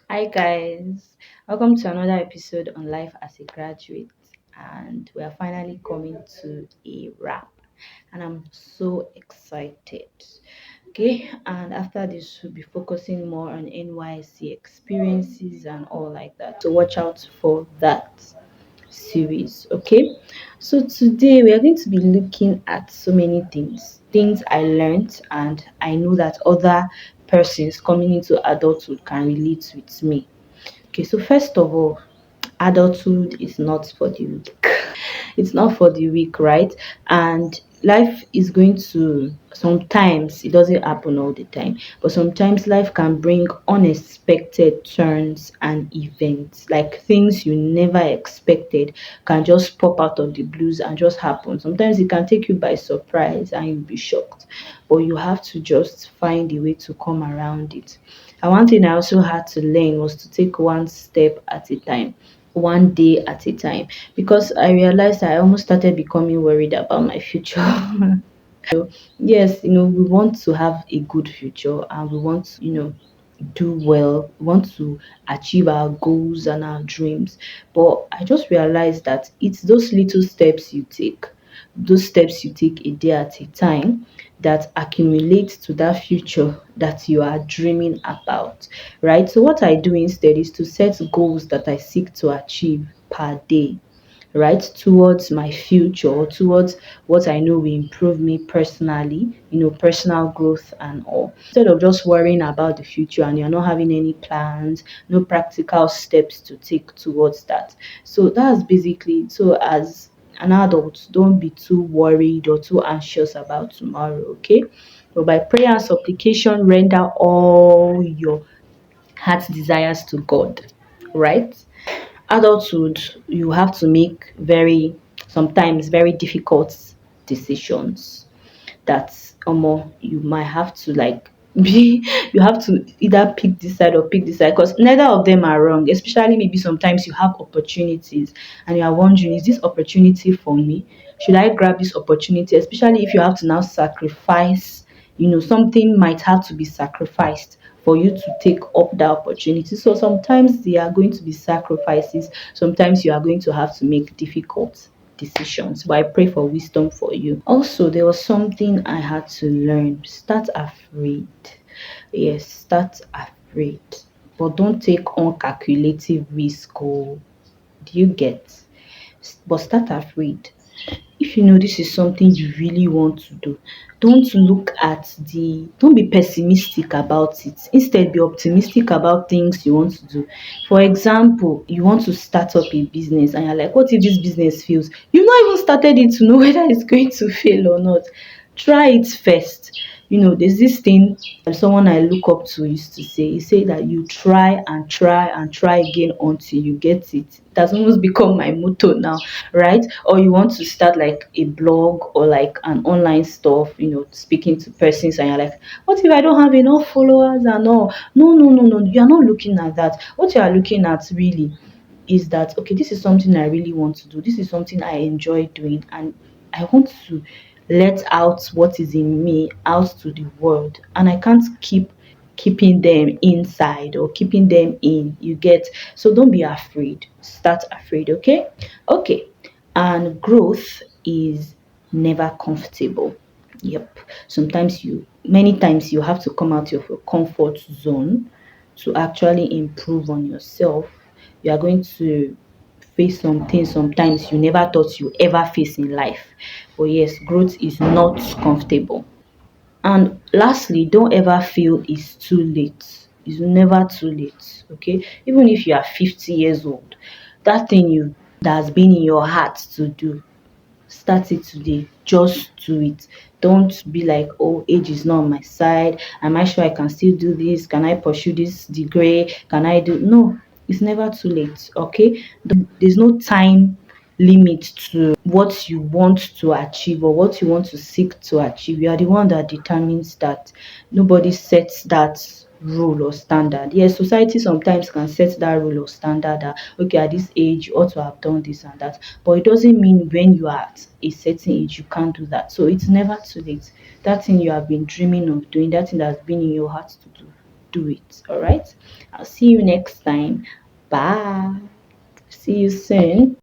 Hi guys, welcome to another episode on Life as a Graduate, and we are finally coming to a wrap, and I'm so excited. Okay, and after this, we'll be focusing more on NYC experiences and all like that. So watch out for that series. Okay, so today we are going to be looking at so many things I learned, and I know that other persons coming into adulthood can relate with me. Okay, so first of all, adulthood is not for the weak. It's not for the weak, right? And life is going to, sometimes it doesn't happen all the time, but sometimes life can bring unexpected turns and events, like things you never expected can just pop out of the blues and just happen. Sometimes it can take you by surprise and you'll be shocked, but you have to just find a way to come around it. And one thing I also had to learn was to take one step at a time, one day at a time, because I realized I almost started becoming worried about my future. Yes, we want to have a good future and we want to, do well, we want to achieve our goals and our dreams. But I just realized that it's those little steps you take, those steps you take a day at a time, that accumulate to that future that you are dreaming about, right? So what I do instead is to set goals that I seek to achieve per day, right, towards my future, or towards what I know will improve me personally, personal growth and all. Instead of just worrying about the future and you're not having any plans, no practical steps to take towards that. So that's basically it. So as an adult, don't be too worried or too anxious about tomorrow, okay? But by prayer and supplication, render all your heart desires to God, right? Adulthood, you have to make sometimes very difficult decisions that you might have to like be you have to either pick this side or pick this side, because neither of them are wrong. Especially maybe sometimes you have opportunities and you are wondering, is this opportunity for me? Should I grab this opportunity? Especially if you have to now sacrifice, something might have to be sacrificed for you to take up that opportunity. So sometimes there are going to be sacrifices, sometimes you are going to have to make difficult decisions, but I pray for wisdom for you. Also, there was something I had to learn: start afraid. Yes, start afraid, but don't take uncalculative risk. Oh, do you get? But start afraid. If you know this is something you really want to do, don't be pessimistic about it. Instead, be optimistic about things you want to do. For example, you want to start up a business and you're like, what if this business fails? You've not even started it to know whether it's going to fail or not. Try it first. There's this thing someone I look up to used to say. He said that you try and try and try again until you get it. That's almost become my motto now, right? Or you want to start like a blog or like an online stuff, speaking to persons, and you're like, what if I don't have enough followers and all? No, no, no, no. You're not looking at that. What you are looking at really is that, okay, this is something I really want to do. This is something I enjoy doing, and I want to let out what is in me out to the world, and I can't keep keeping them inside or keeping them in. You get? So don't be afraid. Start afraid, okay? Okay. And growth is never comfortable. Yep. Many times you have to come out of your comfort zone to actually improve on yourself. You are going to face some things sometimes you never thought you ever face in life. But yes, growth is not comfortable. And lastly, don't ever feel it's too late. It's never too late. Okay. Even if you are 50 years old, that thing you that has been in your heart to do, start it today. Just do it. Don't be like, oh, age is not on my side. Am I sure I can still do this? Can I pursue this degree? Can I do? No, it's never too late. Okay. There's no time limit to what you want to achieve or what you want to seek to achieve. You are the one that determines that. Nobody sets that rule or standard. Yes, society sometimes can set that rule or standard that, okay, at this age you ought to have done this and that, but it doesn't mean when you are at a certain age you can't do that. So it's never too late. That thing you have been dreaming of doing, that thing that's been in your heart to do, do it. All right. I'll see you next time. Bye. See you soon.